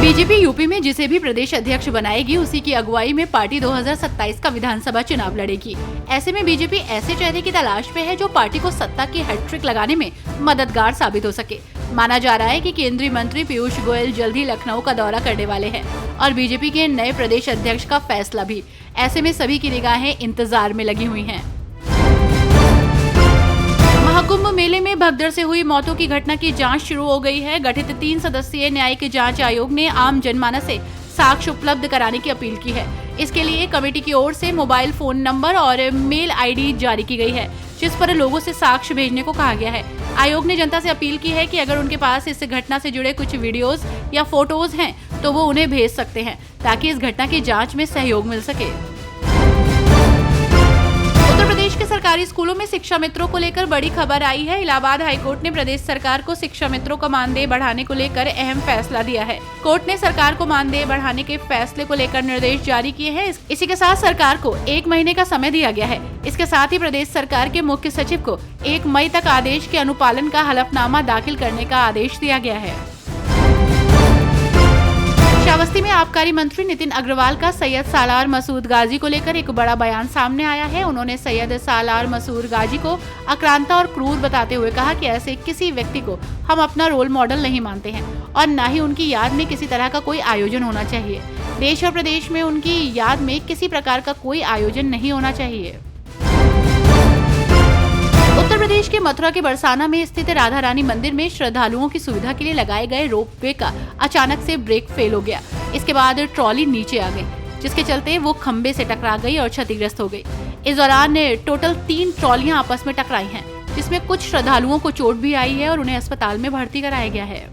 BJP UP में जिसे भी प्रदेश अध्यक्ष बनाएगी उसी की अगुवाई में पार्टी 2027 का विधानसभा चुनाव लड़ेगी। ऐसे में बीजेपी ऐसे चेहरे की तलाश में है जो पार्टी को सत्ता की हैट्रिक लगाने में मददगार साबित हो सके। माना जा रहा है कि केंद्रीय मंत्री पीयूष गोयल जल्द ही लखनऊ का दौरा करने वाले हैं और बीजेपी के नए प्रदेश अध्यक्ष का फैसला भी। ऐसे में सभी की निगाहें इंतजार में लगी हुई हैं। महाकुंभ मेले में भगदड़ से हुई मौतों की घटना की जांच शुरू हो गई है। गठित 3 सदस्यीय न्यायिक जांच आयोग ने आम जनमानस से साक्ष्य उपलब्ध कराने की अपील की है। इसके लिए कमेटी की ओर से मोबाइल फोन नंबर और मेल आईडी जारी की गई है, जिस पर लोगों से साक्ष्य भेजने को कहा गया है। आयोग ने जनता से अपील की है कि अगर उनके पास इस घटना से जुड़े कुछ वीडियोस या फोटोज हैं तो वो उन्हें भेज सकते हैं ताकि इस घटना की जाँच में सहयोग मिल सके। उत्तर प्रदेश के सरकारी स्कूलों में शिक्षा मित्रों को लेकर बड़ी खबर आई है। इलाहाबाद हाईकोर्ट ने प्रदेश सरकार को शिक्षा मित्रों का मानदेय बढ़ाने को लेकर अहम फैसला दिया है। कोर्ट ने सरकार को मानदेय बढ़ाने के फैसले को लेकर निर्देश जारी किए हैं। इसी के साथ सरकार को 1 महीने का समय दिया गया है। इसके साथ ही प्रदेश सरकार के मुख्य सचिव को 1 मई तक आदेश के अनुपालन का हलफनामा दाखिल करने का आदेश दिया गया है। श्रावस्ती में आबकारी मंत्री नितिन अग्रवाल का सैयद सालार मसूद गाजी को लेकर एक बड़ा बयान सामने आया है। उन्होंने सैयद सालार मसूद गाजी को आक्रांता और क्रूर बताते हुए कहा कि ऐसे किसी व्यक्ति को हम अपना रोल मॉडल नहीं मानते हैं और न ही उनकी याद में किसी तरह का कोई आयोजन होना चाहिए। देश और प्रदेश में उनकी याद में किसी प्रकार का कोई आयोजन नहीं होना चाहिए। उत्तर प्रदेश के मथुरा के बरसाना में स्थित राधा रानी मंदिर में श्रद्धालुओं की सुविधा के लिए लगाए गए रोपवे का अचानक से ब्रेक फेल हो गया। इसके बाद ट्रॉली नीचे आ गई, जिसके चलते वो खंबे से टकरा गई और क्षतिग्रस्त हो गई। इस दौरान टोटल 3 ट्रॉलियां आपस में टकराई हैं, जिसमें कुछ श्रद्धालुओं को चोट भी आई है और उन्हें अस्पताल में भर्ती कराया गया है।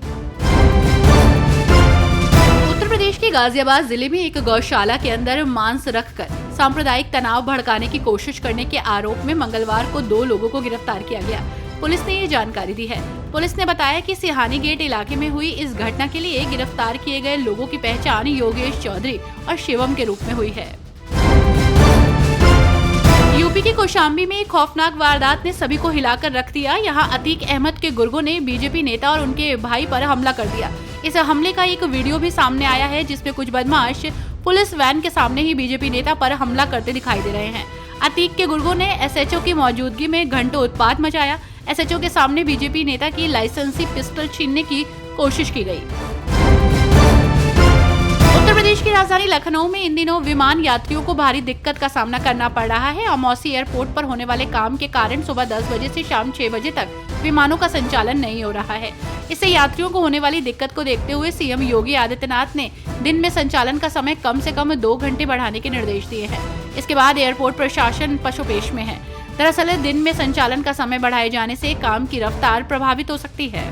उत्तर प्रदेश के गाजियाबाद जिले में एक गौशाला के अंदर मांस रखकर सांप्रदायिक तनाव भड़काने की कोशिश करने के आरोप में मंगलवार को 2 लोगों को गिरफ्तार किया गया। पुलिस ने ये जानकारी दी है। पुलिस ने बताया कि सिहानी गेट इलाके में हुई इस घटना के लिए गिरफ्तार किए गए लोगों की पहचान योगेश चौधरी और शिवम के रूप में हुई है। यूपी के कौशाम्बी में एक खौफनाक वारदात ने सभी को हिलाकर रख दिया। यहाँ अतीक अहमद के गुर्गों ने बीजेपी नेता और उनके भाई पर हमला कर दिया। इस हमले का एक वीडियो भी सामने आया है, जिसमें कुछ बदमाश पुलिस वैन के सामने ही बीजेपी नेता पर हमला करते दिखाई दे रहे हैं। अतीक के गुर्गों ने एसएचओ की मौजूदगी में घंटों उत्पात मचाया। एसएचओ के सामने बीजेपी नेता की लाइसेंसी पिस्टल छीनने की कोशिश की गई। उत्तर प्रदेश की राजधानी लखनऊ में इन दिनों विमान यात्रियों को भारी दिक्कत का सामना करना पड़ रहा है। अमौसी एयरपोर्ट पर होने वाले काम के कारण सुबह 10 बजे से शाम 6 बजे तक विमानों का संचालन नहीं हो रहा है। इससे यात्रियों को होने वाली दिक्कत को देखते हुए सीएम योगी आदित्यनाथ ने दिन में संचालन का समय कम से कम 2 घंटे बढ़ाने के निर्देश दिए हैं। इसके बाद एयरपोर्ट प्रशासन पशुपेश में है। दरअसल दिन में संचालन का समय बढ़ाए जाने से काम की रफ्तार प्रभावित हो सकती है।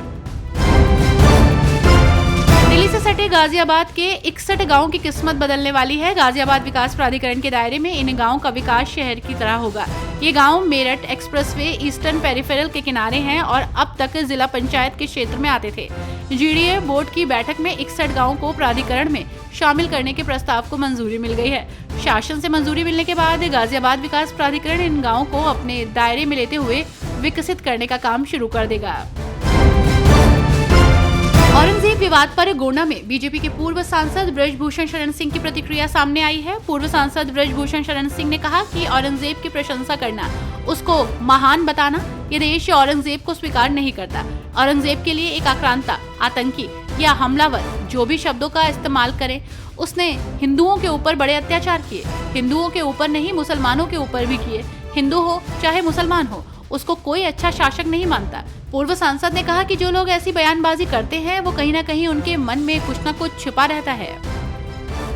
दिल्ली से सटे गाजियाबाद के 61 गांवों की किस्मत बदलने वाली है। गाजियाबाद विकास प्राधिकरण के दायरे में इन गांवों का विकास शहर की तरह होगा। ये गांव मेरठ एक्सप्रेसवे ईस्टर्न पेरिफेरल के किनारे हैं और अब तक जिला पंचायत के क्षेत्र में आते थे। जीडीए बोर्ड की बैठक में 61 गांवों को प्राधिकरण में शामिल करने के प्रस्ताव को मंजूरी मिल गई है। शासन से मंजूरी मिलने के बाद गाजियाबाद विकास प्राधिकरण इन गाँवों को अपने दायरे में लेते हुए विकसित करने का काम शुरू कर देगा। औरंगजेब विवाद पर गोंडा में बीजेपी के पूर्व सांसद ब्रजभूषण शरण सिंह की प्रतिक्रिया सामने आई है। पूर्व सांसद ब्रजभूषण शरण सिंह ने कहा कि औरंगजेब की प्रशंसा करना, उसको महान बताना, ये देश औरंगजेब को स्वीकार नहीं करता। औरंगजेब के लिए एक आक्रांता, आतंकी या हमलावर जो भी शब्दों का इस्तेमाल करे, उसने हिंदुओं के ऊपर बड़े अत्याचार किए। हिंदुओं के ऊपर नहीं, मुसलमानों के ऊपर भी किए। हिंदू हो चाहे मुसलमान हो, उसको कोई अच्छा शासक नहीं मानता। पूर्व सांसद ने कहा कि जो लोग ऐसी बयानबाजी करते हैं वो कहीं ना कहीं उनके मन में कुछ न कुछ छिपा रहता है।